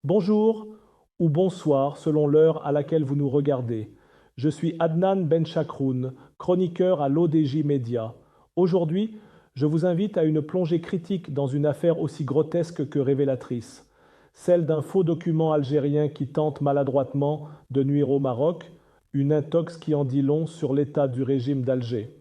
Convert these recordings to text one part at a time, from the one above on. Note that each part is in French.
Bonjour ou bonsoir selon l'heure à laquelle vous nous regardez. Je suis Adnan Benchakroun, chroniqueur à l'ODJ Média. Aujourd'hui, je vous invite à une plongée critique dans une affaire aussi grotesque que révélatrice, celle d'un faux document algérien qui tente maladroitement de nuire au Maroc, une intox qui en dit long sur l'état du régime d'Alger.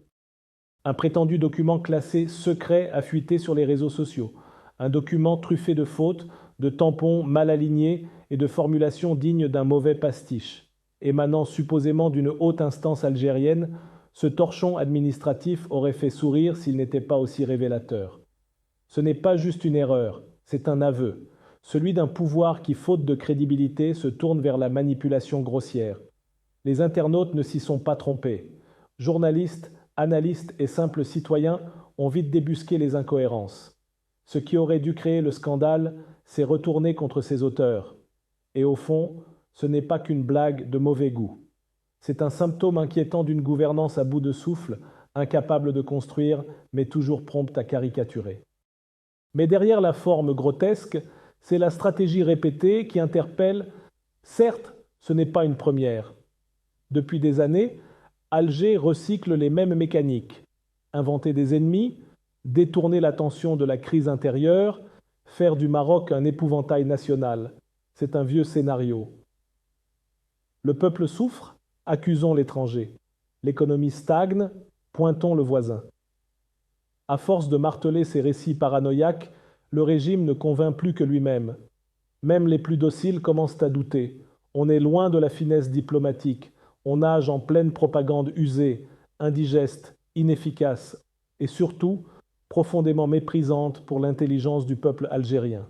Un prétendu document classé secret a fuité sur les réseaux sociaux. Un document truffé de fautes, de tampons mal alignés et de formulations dignes d'un mauvais pastiche. Émanant supposément d'une haute instance algérienne, ce torchon administratif aurait fait sourire s'il n'était pas aussi révélateur. Ce n'est pas juste une erreur, c'est un aveu, celui d'un pouvoir qui, faute de crédibilité, se tourne vers la manipulation grossière. Les internautes ne s'y sont pas trompés. Journalistes, analystes et simples citoyens ont vite débusqué les incohérences. Ce qui aurait dû créer le scandale s'est retourné contre ses auteurs. Et au fond, ce n'est pas qu'une blague de mauvais goût. C'est un symptôme inquiétant d'une gouvernance à bout de souffle, incapable de construire, mais toujours prompte à caricaturer. Mais derrière la forme grotesque, c'est la stratégie répétée qui interpelle. Certes, ce n'est pas une première. Depuis des années, Alger recycle les mêmes mécaniques. Inventer des ennemis, détourner l'attention de la crise intérieure, faire du Maroc un épouvantail national. C'est un vieux scénario. Le peuple souffre, accusons l'étranger. L'économie stagne, pointons le voisin. À force de marteler ces récits paranoïaques, le régime ne convainc plus que lui-même. Même les plus dociles commencent à douter. On est loin de la finesse diplomatique. On nage en pleine propagande usée, indigeste, inefficace et surtout profondément méprisante pour l'intelligence du peuple algérien.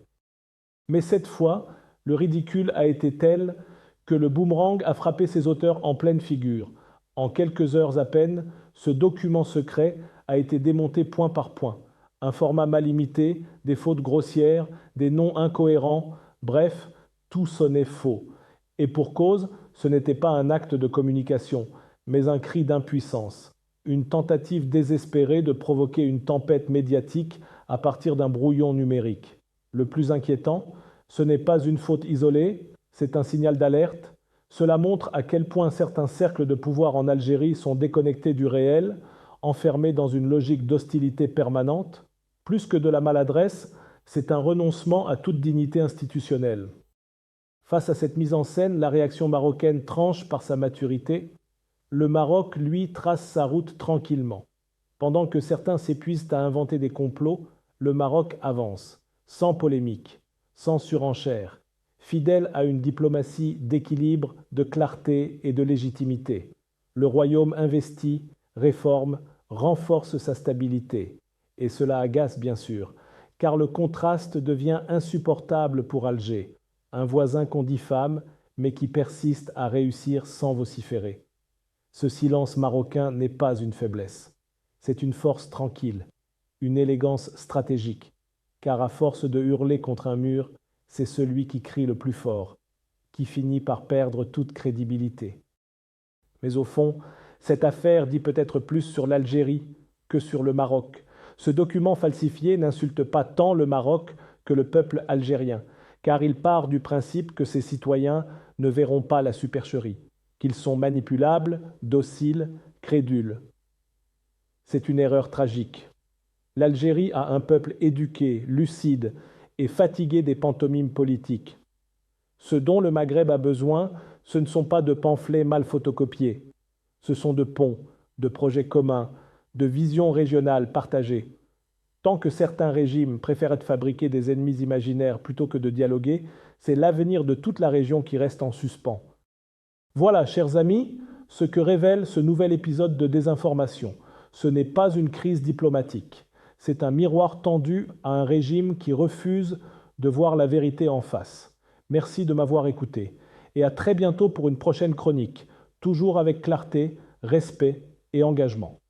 Mais cette fois, le ridicule a été tel que le boomerang a frappé ses auteurs en pleine figure. En quelques heures à peine, ce document secret a été démonté point par point. Un format mal imité, des fautes grossières, des noms incohérents, bref, tout sonnait faux. Et pour cause, ce n'était pas un acte de communication, mais un cri d'impuissance, une tentative désespérée de provoquer une tempête médiatique à partir d'un brouillon numérique. Le plus inquiétant, ce n'est pas une faute isolée, c'est un signal d'alerte. Cela montre à quel point certains cercles de pouvoir en Algérie sont déconnectés du réel, enfermés dans une logique d'hostilité permanente. Plus que de la maladresse, c'est un renoncement à toute dignité institutionnelle. Face à cette mise en scène, la réaction marocaine tranche par sa maturité. Le Maroc, lui, trace sa route tranquillement. Pendant que certains s'épuisent à inventer des complots, le Maroc avance, sans polémique, sans surenchère, fidèle à une diplomatie d'équilibre, de clarté et de légitimité. Le royaume investit, réforme, renforce sa stabilité. Et cela agace bien sûr, car le contraste devient insupportable pour Alger, un voisin qu'on diffame, mais qui persiste à réussir sans vociférer. Ce silence marocain n'est pas une faiblesse, c'est une force tranquille, une élégance stratégique, car à force de hurler contre un mur, c'est celui qui crie le plus fort, qui finit par perdre toute crédibilité. Mais au fond, cette affaire dit peut-être plus sur l'Algérie que sur le Maroc. Ce document falsifié n'insulte pas tant le Maroc que le peuple algérien, car il part du principe que ses citoyens ne verront pas la supercherie, qu'ils sont manipulables, dociles, crédules. C'est une erreur tragique. L'Algérie a un peuple éduqué, lucide et fatigué des pantomimes politiques. Ce dont le Maghreb a besoin, ce ne sont pas de pamphlets mal photocopiés, ce sont de ponts, de projets communs, de visions régionales partagées. Tant que certains régimes préfèrent fabriquer des ennemis imaginaires plutôt que de dialoguer, c'est l'avenir de toute la région qui reste en suspens. Voilà, chers amis, ce que révèle ce nouvel épisode de Désinformation. Ce n'est pas une crise diplomatique, c'est un miroir tendu à un régime qui refuse de voir la vérité en face. Merci de m'avoir écouté et à très bientôt pour une prochaine chronique, toujours avec clarté, respect et engagement.